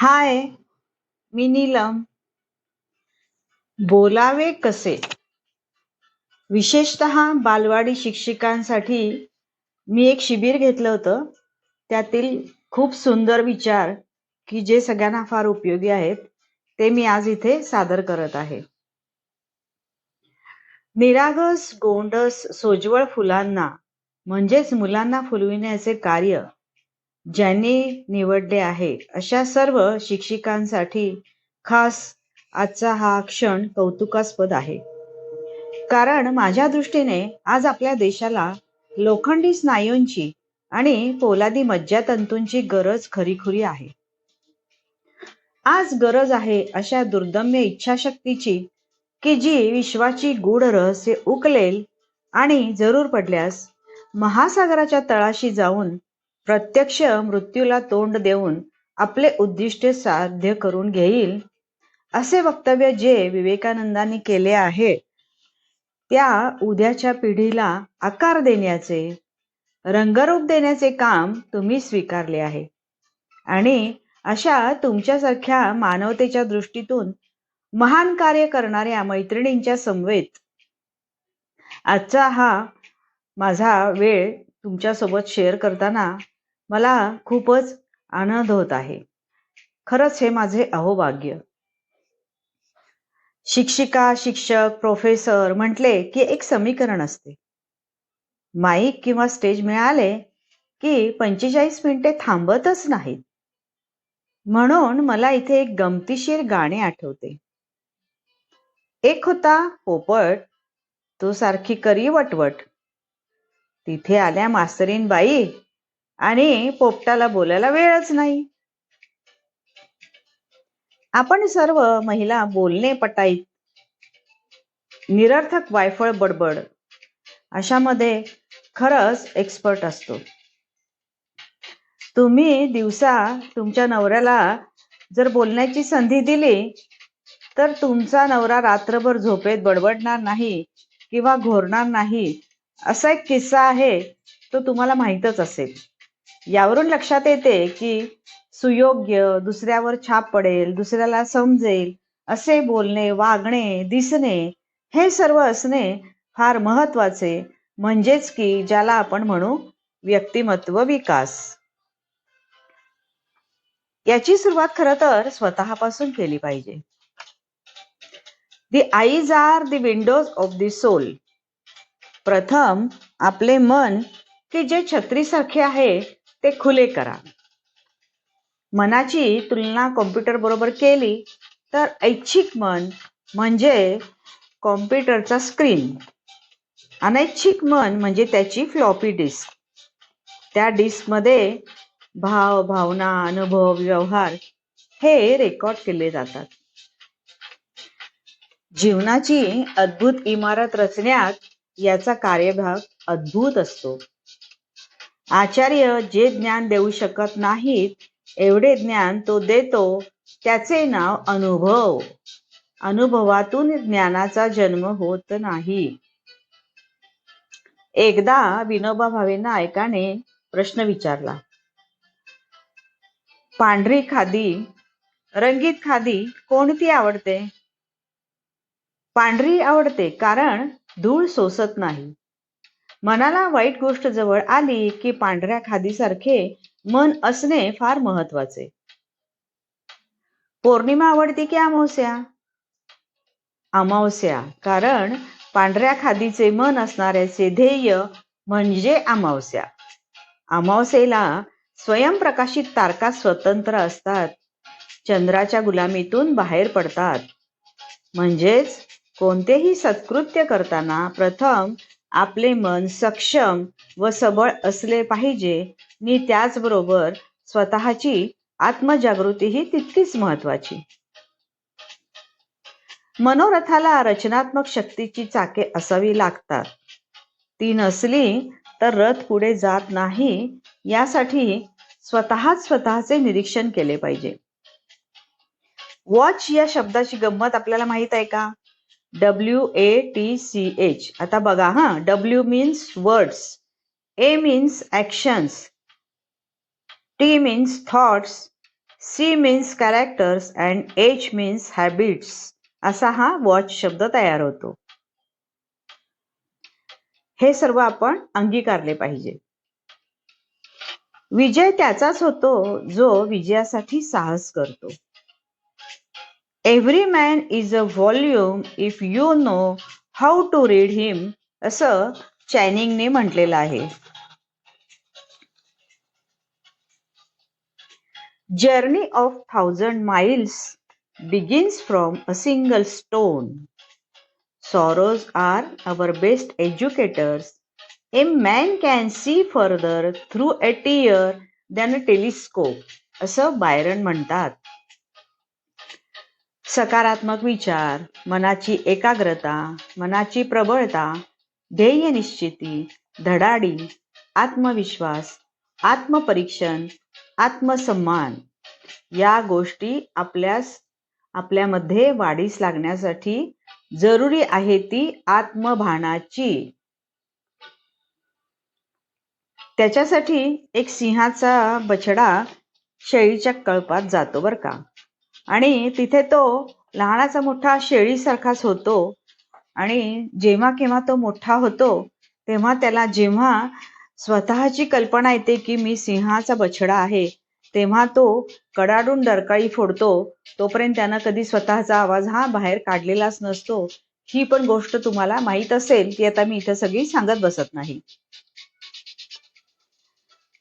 हाय, मी नीलम. बोलावे कसे? विशेषतः बालवाडी शिक्षिकांसाठी मी एक शिबिर घेतलं होतं. त्यातील खूप सुंदर विचार की जे सगळ्यांना फार उपयोगी आहेत, ते मी आज इथे सादर करत आहे. निरागस, गोंडस, सोज्वळ फुलांना म्हणजेच मुलांना फुलविण्याचे कार्य ज्यांनी निवडले आहे, अशा सर्व शिक्षिकांसाठी खास आजचा हा क्षण कौतुकास्पद आहे. कारण माझ्या दृष्टीने आज आपल्या देशाला लोखंडी स्नायूंची आणि पोलादी मज्जातंतूंची गरज खरीखुरी आहे. आज गरज आहे अशा दुर्दम्य इच्छाशक्तीची की जी विश्वाची गूढ रहस्य उकलेल आणि जरूर पडल्यास महासागराच्या तळाशी जाऊन प्रत्यक्ष मृत्यूला तोंड देऊन आपले उद्दिष्टे साध्य करून घेईल, असे वक्तव्य जे विवेकानंदांनी केले आहे, त्या उद्याच्या पिढीला आकार देण्याचे, रंगरूप देण्याचे काम तुम्ही स्वीकारले आहे. आणि अशा तुमच्यासारख्या मानवतेच्या दृष्टीतून महान कार्य करणाऱ्या मैत्रिणींच्या समवेत आजचा हा माझा वेळ तुमच्यासोबत शेअर करताना मला खूपच आनंद होत आहे. खरंच हे माझे अहोभाग्य. शिक्षिका, शिक्षक, प्रोफेसर म्हटले की एक समीकरण असते. माईक किंवा स्टेज मिळाले की 45 मिनिटे थांबतच नाहीत. म्हणून मला इथे एक गमतीशीर गाणे आठवते. एक होता पोपट, तो सारखी करी वटवट. तिथे आल्या मास्तरीन बाई आणि पोपटाला बोलायला वेळच नाही. आपण सर्व महिला बोलणे पटाईत, निरर्थक वायफळ बडबड अशामध्ये खरंच एक्सपर्ट असतो. तुम्ही दिवसा तुमच्या नवऱ्याला जर बोलण्याची संधी दिली तर तुमचा नवरा रात्रभर झोपेत बडबडणार नाही किंवा घोरणार नाही, असा एक किस्सा आहे, तो तुम्हाला माहीतच असेल. यावरून लक्षात येते की सुयोग्य, दुसऱ्यावर छाप पडेल, दुसऱ्याला समजेल असे बोलणे, वागणे, दिसणे हे सर्व असणे फार महत्वाचे, म्हणजेच की ज्याला आपण म्हणू व्यक्तिमत्व विकास. याची सुरुवात खरं तर स्वतःपासून केली पाहिजे. The eyes are the windows of the soul. प्रथम आपले मन की जे छत्रीसारखे आहे ते खुले करा. मनाची तुलना कॉम्प्युटर बरोबर केली तर ऐच्छिक मन म्हणजे कॉम्प्युटरचा स्क्रीन, अनैच्छिक मन म्हणजे त्याची फ्लॉपी डिस्क. त्या डिस्कमध्ये भाव, भावना, अनुभव, व्यवहार हे रेकॉर्ड केले जातात. जीवनाची अद्भुत इमारत रचण्यात याचा कार्यभाग अद्भुत असतो. आचार्य जे ज्ञान देऊ शकत नाहीत, एवढे ज्ञान तो देतो, त्याचे नाव अनुभव. अनुभवातून ज्ञानाचा जन्म होत नाही. एकदा विनोबा भावे नायकाने प्रश्न विचारला, पांढरी खादी, रंगीत खादी कोणती आवडते? पांढरी आवडते कारण धूळ सोसत नाही. मनाला वाईट गोष्ट जवळ आली की पांढऱ्या खादीसारखे मन असणे फार महत्वाचे. पौर्णिमा आवडती की अमावस्या? अमावस्या, कारण पांढऱ्या खादीचे मन असणाऱ्याचे ध्येय म्हणजे अमावस्या. अमावस्येला स्वयंप्रकाशित तारका स्वतंत्र असतात, चंद्राच्या गुलामीतून बाहेर पडतात. म्हणजेच कोणतेही सत्कृत्य करताना प्रथम आपले मन सक्षम व सबळ असले पाहिजे आणि त्याचबरोबर स्वतःची आत्मजागृती ही तितकीच महत्वाची. मनोरथाला रचनात्मक शक्तीची चाके असावी लागतात. ती नसली तर रथ पुढे जात नाही. यासाठी स्वतःचे निरीक्षण केले पाहिजे. वॉच या शब्दाची गंमत आपल्याला माहित आहे का? WATCH. आता बघा हा, W means words, A means actions, T means thoughts, C means characters and H means habits असा हा वॉच शब्द तयार होतो. हे सर्व आपण अंगीकारले पाहिजे. विजय त्याचाच होतो जो विजयासाठी साहस करतो. Every man is a volume if you know how to read him असं चॅनिंगने म्हटलेलं आहे. Journey of 1000 miles begins from a single stone. Sorrows are our best educators. A man can see further through a tear than a telescope असं Byron म्हणतात. सकारात्मक विचार, मनाची एकाग्रता, मनाची प्रबळता, ध्येय निश्चिती, धडाडी, आत्मविश्वास, आत्मपरीक्षण, आत्मसन्मान या गोष्टी आपल्यामध्ये वाढीस लागण्यासाठी जरुरी आहे ती आत्मभानाची. त्याच्यासाठी एक सिंहाचा बछडा शेळीच्या कळपात जातो बर का, आणि तिथे तो लहानाचा मोठा शेळीसारखाच होतो. आणि जेव्हा केव्हा तो मोठा होतो तेव्हा त्याला जेव्हा स्वतःची कल्पना येते की मी सिंहाचा बछडा आहे, तेव्हा तो कडाडून डरकाळी फोडतो. तोपर्यंत त्यानं कधी स्वतःचा आवाज हा बाहेर काढलेलाच नसतो. ही पण गोष्ट तुम्हाला माहीत असेल, ती आता मी इथं सगळी सांगत बसत नाही.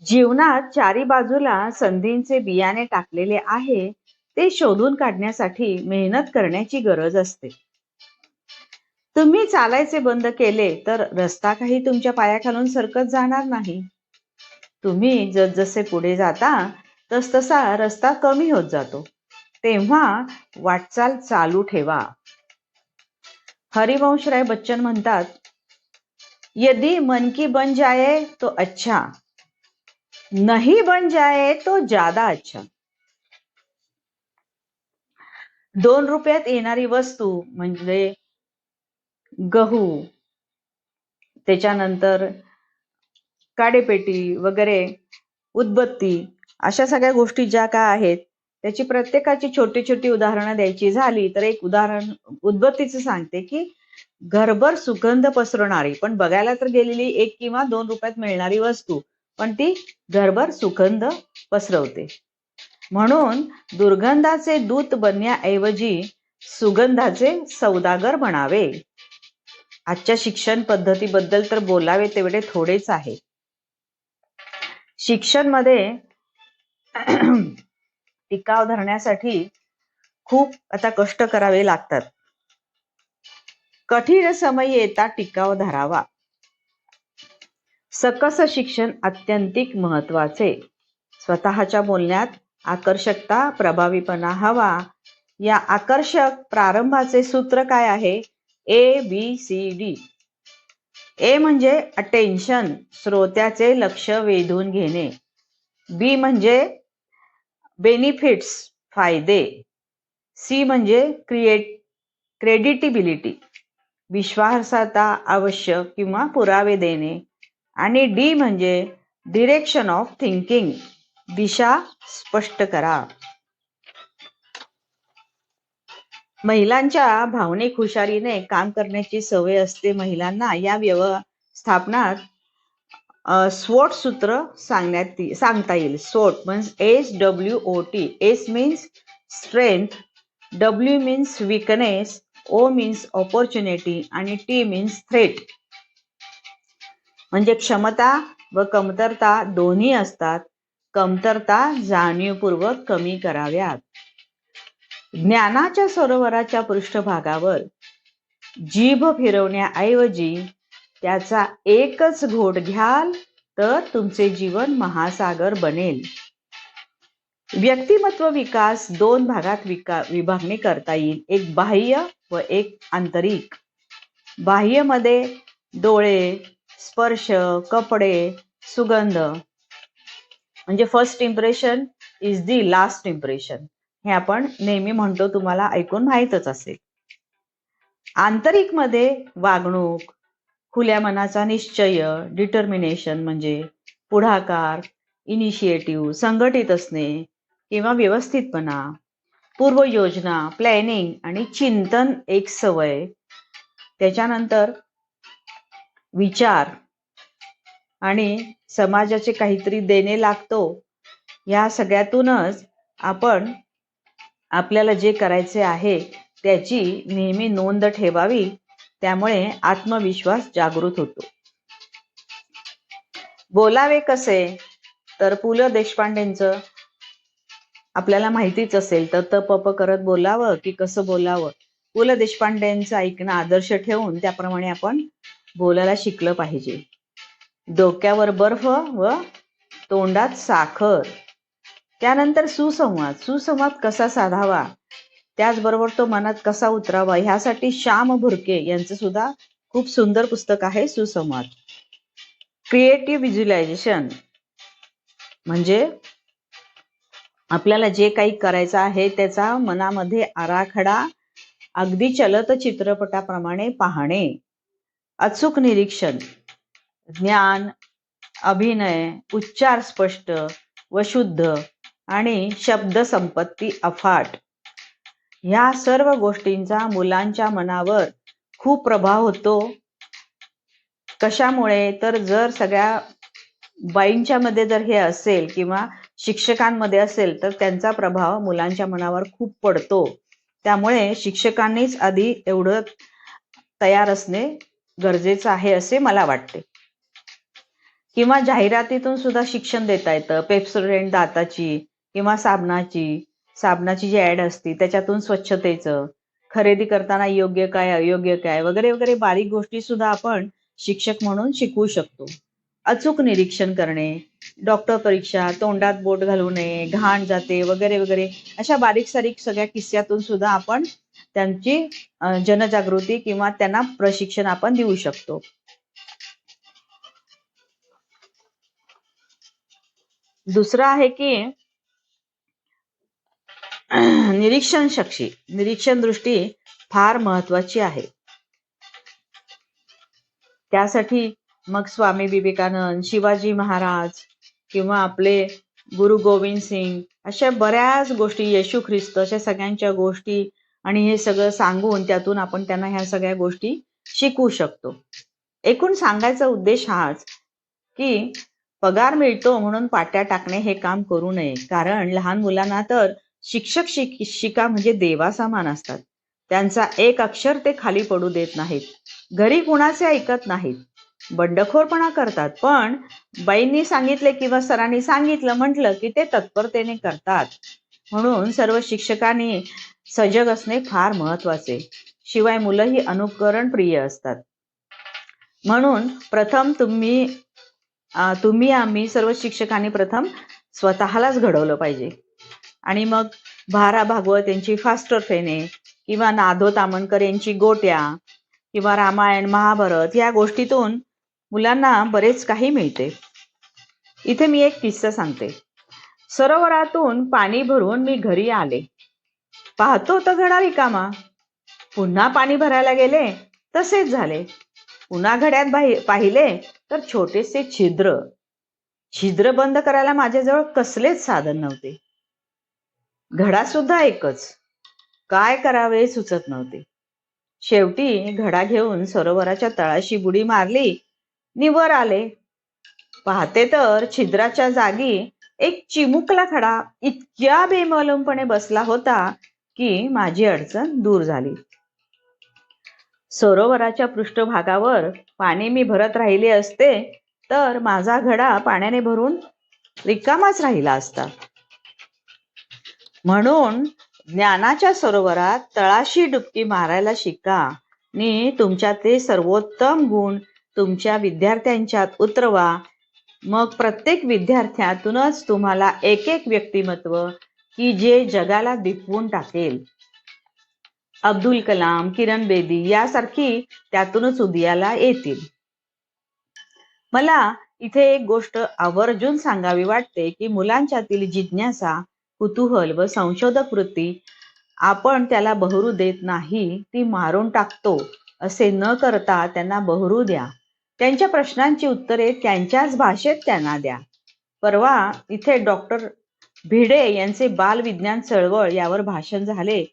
जीवनात चारी बाजूला संधींचे बियाणे टाकलेले आहे, ते शोधून काढण्यासाठी मेहनत करण्याची गरज असते. तुम्ही चालायचे बंद केले तर रस्ता काही तुमच्या पायाखालून सरकत जाणार नाही. तुम्ही जसजसे पुढे जाता तसतसा रस्ता कमी होत जातो. तेव्हा वाटचाल चालू ठेवा. हरिवंशराय बच्चन म्हणतात, यदि मन की बन जाए तो अच्छा, नहीं बन जाए तो ज्यादा अच्छा. 2 रुपयात येणारी वस्तू म्हणजे गहू, त्याच्यानंतर काडेपेटी वगैरे, उदबत्ती, अशा सगळ्या गोष्टी ज्या काय आहेत त्याची प्रत्येकाची छोटी छोटी उदाहरणं द्यायची झाली तर एक उदाहरण उदबत्तीचं सांगते की घरभर सुगंध पसरवणारी, पण बघायला तर गेलेली 1 किंवा 2 रुपयात मिळणारी वस्तू, पण ती घरभर सुगंध पसरवते. म्हणून दुर्गंधाचे दूत बनण्याऐवजी सुगंधाचे सौदागर बनावे. आजच्या शिक्षण पद्धतीबद्दल तर बोलावे तेवढे थोडेच आहे. शिक्षण मध्ये टिकाव धरण्यासाठी खूप आता कष्ट करावे लागतात. कठीण समय येता टिकाव धरावा. सकस शिक्षण अत्यंतिक महत्वाचे. स्वतःच्या बोलण्यात आकर्षकता, प्रभावीपणा हवा. या आकर्षक प्रारंभाचे सूत्र काय आहे? ABCD. ए म्हणजे अटेन्शन, श्रोत्याचे लक्ष वेधून घेणे. बी म्हणजे बेनिफिट्स, फायदे. सी म्हणजे क्रेडिटिबिलिटी, विश्वासार्हता, आवश्यक किंवा पुरावे देणे. आणि डी म्हणजे डिरेक्शन ऑफ थिंकिंग, दिशा स्पष्ट करा. महिलांच्या भावनिक हुशारीने काम करण्याची सवय असते महिलांना. या व्यवस्थापनात SWOT सूत्र सांगता येईल. SWOT means SWOT. S means strength, W means weakness, O means opportunity आणि T means threat. म्हणजे क्षमता व कमतरता दोन्ही असतात. कमतरता जाणीवपूर्वक कमी कराव्यात. ज्ञानाच्या सरोवराच्या पृष्ठभागावर जीभ फिरवण्याऐवजी त्याचा एकच घोट घ्याल तर तुमचे जीवन महासागर बनेल. व्यक्तिमत्व विकास 2 भागात विभागणी करता येईल. एक बाह्य व एक आंतरिक. बाह्य मध्ये डोळे, स्पर्श, कपडे, सुगंध, म्हणजे first impression is the last impression, हे आपण नेहमी म्हणतो, तुम्हाला ऐकून माहीतच असेल. आंतरिक मध्ये वागणूक, खुल्या मनाचा निश्चय, डिटर्मिनेशन म्हणजे पुढाकार, इनिशिएटिव्ह, संघटित असणे, किंवा व्यवस्थितपणा, पूर्वयोजना, प्लॅनिंग आणि चिंतन एक सवय. त्याच्यानंतर विचार आणि समाजाचे काहीतरी देणे लागतो. या सगळ्यातूनच आपण आपल्याला जे करायचे आहे त्याची नेहमी नोंद ठेवावी. त्यामुळे आत्मविश्वास जागृत होतो. बोलावे कसे? तर पु ल देशपांडेंचं आपल्याला माहितीच असेल. तर त प प करत बोलावं की कसं बोलावं. पु ल देशपांडेंचं ऐकणं आदर्श ठेवून त्याप्रमाणे आपण बोलायला शिकलं पाहिजे. डोक्यावर बर्फ व तोंडात साखर. त्यानंतर सुसंवाद. सुसंवाद कसा साधावा, त्याचबरोबर तो मनात कसा उतरावा, ह्यासाठी श्याम भुरके यांचं सुद्धा खूप सुंदर पुस्तक आहे सुसंवाद. क्रिएटिव्ह व्हिज्युअलायझेशन म्हणजे आपल्याला जे काही करायचं आहे त्याचा मनामध्ये आराखडा अगदी चलत चित्रपटाप्रमाणे पाहणे. अचूक निरीक्षण, ज्ञान, अभिनय, उच्चार स्पष्ट व शुद्ध आणि शब्द संपत्ती अफाट. ह्या सर्व गोष्टींचा मुलांच्या मनावर खूप प्रभाव होतो. कशामुळे? तर जर सगळ्या बाईंच्या मध्ये जर हे असेल किंवा शिक्षकांमध्ये असेल तर त्यांचा प्रभाव मुलांच्या मनावर खूप पडतो. त्यामुळे शिक्षकांनीच आधी एवढं तयार असणे गरजेचं आहे असे मला वाटते. किंवा जाहिरातीतून सुद्धा शिक्षण देता येतं. पेप्सोडेंट दाताची किंवा साबणाची जी ऍड असते त्याच्यातून स्वच्छतेचं, खरेदी करताना योग्य काय अयोग्य काय वगैरे वगैरे बारीक गोष्टी सुद्धा आपण शिक्षक म्हणून शिकवू शकतो. अचूक निरीक्षण करणे, डॉक्टर परीक्षा, तोंडात बोट घालू नये, घाण जाते वगैरे वगैरे अशा बारीक सारीक सगळ्या किस्स्यातून सुद्धा आपण त्यांची जनजागृती किंवा त्यांना प्रशिक्षण आपण देऊ शकतो. दुसरं आहे की निरीक्षण दृष्टी फार महत्वाची आहे. त्यासाठी मग स्वामी विवेकानंद, शिवाजी महाराज किंवा आपले गुरु गोविंद सिंग अशा बऱ्याच गोष्टी, येशू ख्रिस्त, अशा सगळ्यांच्या गोष्टी आणि हे सगळं सांगून त्यातून आपण त्यांना ह्या सगळ्या गोष्टी शिकवू शकतो. एकूण सांगायचा उद्देश हाच की पगार मिळतो म्हणून पाट्या टाकणे हे काम करू नये. कारण लहान मुलांना तर शिक्षक शिक्षिका म्हणजे देवासमान असतात. त्यांचा एक अक्षर ते खाली पडू देत नाहीत. घरी कुणाचे ऐकत नाहीत, बंडखोरपणा करतात. पण बाईंनी सांगितले किंवा सरांनी सांगितलं म्हटलं की ते तत्परतेने करतात. म्हणून सर्व शिक्षकांनी सजग असणे फार महत्वाचे. शिवाय मुलंही अनुकरण प्रिय असतात. म्हणून प्रथम आम्ही सर्व शिक्षकांनी प्रथम स्वतःलाच घडवलं पाहिजे. आणि मग भारा भागवत यांची फास्टर फेणे किंवा नाधो तामणकर यांची गोट्या किंवा रामायण महाभारत या गोष्टीतून मुलांना बरेच काही मिळते. इथे मी एक किस्सा सांगते. सरोवरातून पाणी भरून मी घरी आले. पाहतो तर घडा रिकामा. पुन्हा पाणी भरायला गेले तसेच झाले. पुन्हा घड्यात पाहिले तर छोटेसे छिद्र बंद करायला माझ्याजवळ कसलेच साधन नव्हते. घडा सुद्धा एकच. काय करावे सुचत नव्हते. शेवटी घडा घेऊन सरोवराच्या तळाशी बुडी मारली नि वर आले. पाहते तर छिद्राच्या जागी एक चिमुकला खडा इतक्या बेमालूमपणे बसला होता की माझी अडचण दूर झाली. सरोवराच्या पृष्ठभागावर पाणी मी भरत राहिले असते तर माझा घडा पाण्याने भरून रिकामाच राहिला असता. म्हणून ज्ञानाच्या सरोवरात तळाशी डुबकी मारायला शिका आणि तुमच्यातले सर्वोत्तम गुण तुमच्या विद्यार्थ्यांच्यात उतरवा. मग प्रत्येक विद्यार्थ्यातूनच तुम्हाला एक व्यक्तिमत्व की जे जगाला दिपवून टाकेल. अब्दुल कलाम, किरण बेदी यासारखी त्यातूनच उदयाला येतील. मला इथे एक गोष्ट आवर्जून सांगावी वाटते की मुलांच्यातील जिज्ञासा, कुतूहल व संशोधक वृत्ती आपण त्याला बहरू देत नाही, ती मारून टाकतो असे न करता त्यांना बहरू द्या. त्यांच्या प्रश्नांची उत्तरे त्यांच्याच भाषेत त्यांना द्या. परवा इथे डॉक्टर भिडे यांचे बालविज्ञान चळवळ यावर भाषण झाले,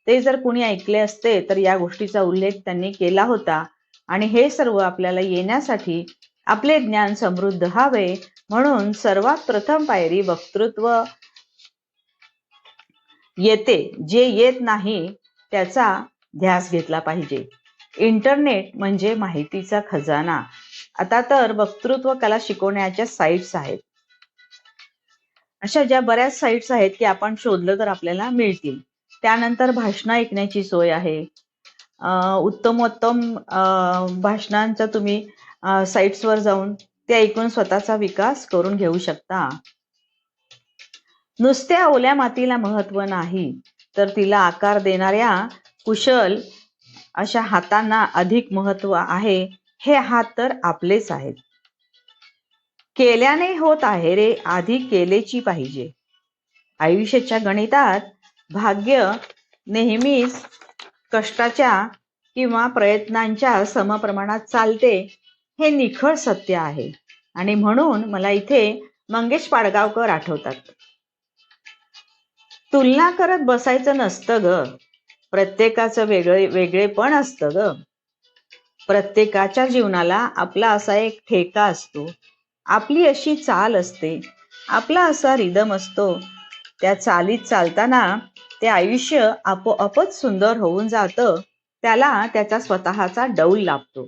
ते जर कुणी ऐकले असते तर या गोष्टीचा उल्लेख त्यांनी केला होता. आणि हे सर्व आपल्याला येण्यासाठी आपले ज्ञान समृद्ध व्हावे म्हणून सर्वात प्रथम पायरी वक्तृत्व येते. जे येत नाही त्याचा ध्यास घेतला पाहिजे. इंटरनेट म्हणजे माहितीचा खजाना. आता तर वक्तृत्व कला शिकवण्याच्या साईट्स आहेत. अशा ज्या बऱ्याच साईट्स आहेत की आपण शोधलं तर आपल्याला मिळतील. त्यानंतर भाषण ऐकण्याची सोय आहे. उत्तमोत्तम भाषणांचा तुम्ही साईट्सवर जाऊन ते ऐकून स्वतःचा विकास करून घेऊ शकता. नुसत्या ओल्या मातीला महत्व नाही, तर तिला आकार देणाऱ्या कुशल अशा हातांना अधिक महत्व आहे. हे हात तर आपलेच आहेत. केल्याने होत आहे रे, आधी केलेची पाहिजे. आयुष्याच्या गणितात भाग्य नेहमीच कष्टाच्या किंवा प्रयत्नांच्या समप्रमाणात चालते, हे निखळ सत्य आहे. आणि म्हणून मला इथे मंगेश पाडगावकर आठवतात. तुलना करत बसायचं नसतं ग, प्रत्येकाचं वेगळेपण असतं ग. प्रत्येकाच्या जीवनाला आपला असा एक ठेका असतो, आपली अशी चाल असते, आपला असा रिदम असतो. त्या चालीत चालताना ते आयुष्य आपोआपच सुंदर होऊन जातं. त्याला त्याचा स्वतःचा डौल लाभतो.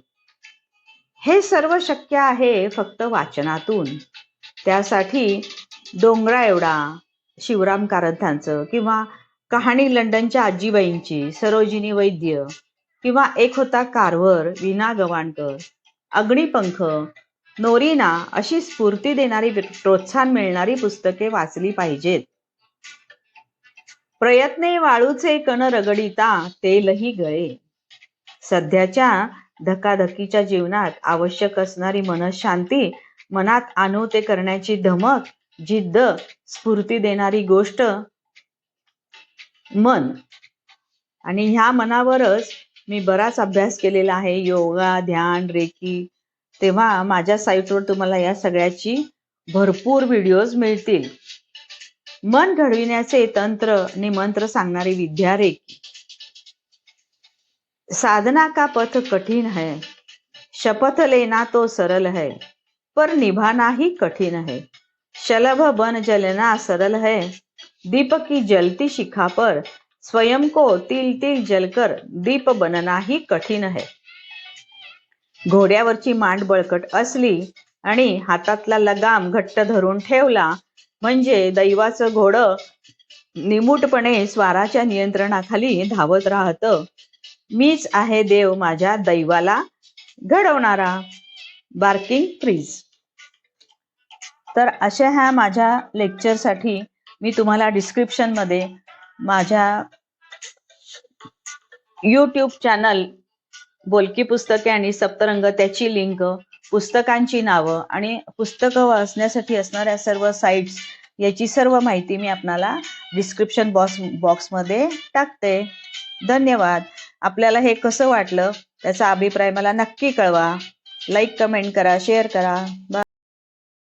हे सर्व शक्य आहे फक्त वाचनातून. त्यासाठी डोंगरा एवढा शिवराम कारंथांचं किंवा कहाणी लंडनच्या आजीबाईंची सरोजिनी वैद्य किंवा एक होता कारवर वीणा गवाणकर, अग्निपंख, नोरिना अशी स्फूर्ती देणारी प्रोत्साहन मिळणारी पुस्तके वाचली पाहिजेत. प्रयत्ने वाळूचे कण रगडिता तेलही गळे. सध्याच्या धकाधकीच्या जीवनात आवश्यक असणारी मनशांती, मनात आणू ते करण्याची धमक, जिद्द, स्फूर्ती देणारी गोष्ट मन. आणि ह्या मनावरच मी बराच अभ्यास केलेला आहे, योगा, ध्यान, रेकी. तेव्हा माझ्या साईटवर तुम्हाला या सगळ्याची भरपूर व्हिडिओज मिळतील. मन घडविण्याचे तंत्र आणि मंत्र सांगणारी विद्या रेकी. साधना का पथ कठिन है, शपथ लेना तो सरल है, पर निभाना ही कठिन है. शलभ बन जलना सरल है, दीप की जलती शिखा पर स्वयं को तिल तिल जलकर दीप बनना ही कठिन है. घोड्यावरची मांड बळकट असली आणि हातातला लगाम घट्ट धरून ठेवला म्हणजे दैवाचं घोडं निमूटपणे स्वाराच्या नियंत्रणाखाली धावत राहतं. मीच आहे देव माझ्या दैवाला घडवणारा. Barking freeze. तर अशा ह्या माझ्या लेक्चरसाठी मी तुम्हाला डिस्क्रिप्शन मध्ये माझ्या YouTube चॅनल बोलकी पुस्तके आणि सप्तरंग त्याची लिंक, पुस्तकांची नावं आणि पुस्तकं वाचण्यासाठी असणाऱ्या सर्व साईट्स याची सर्व माहिती मी आपणाला डिस्क्रिप्शन बॉक्समध्ये टाकते. धन्यवाद. आपल्याला हे कसं वाटलं त्याचा अभिप्राय मला नक्की कळवा. लाईक, कमेंट करा, शेअर करा. बाय.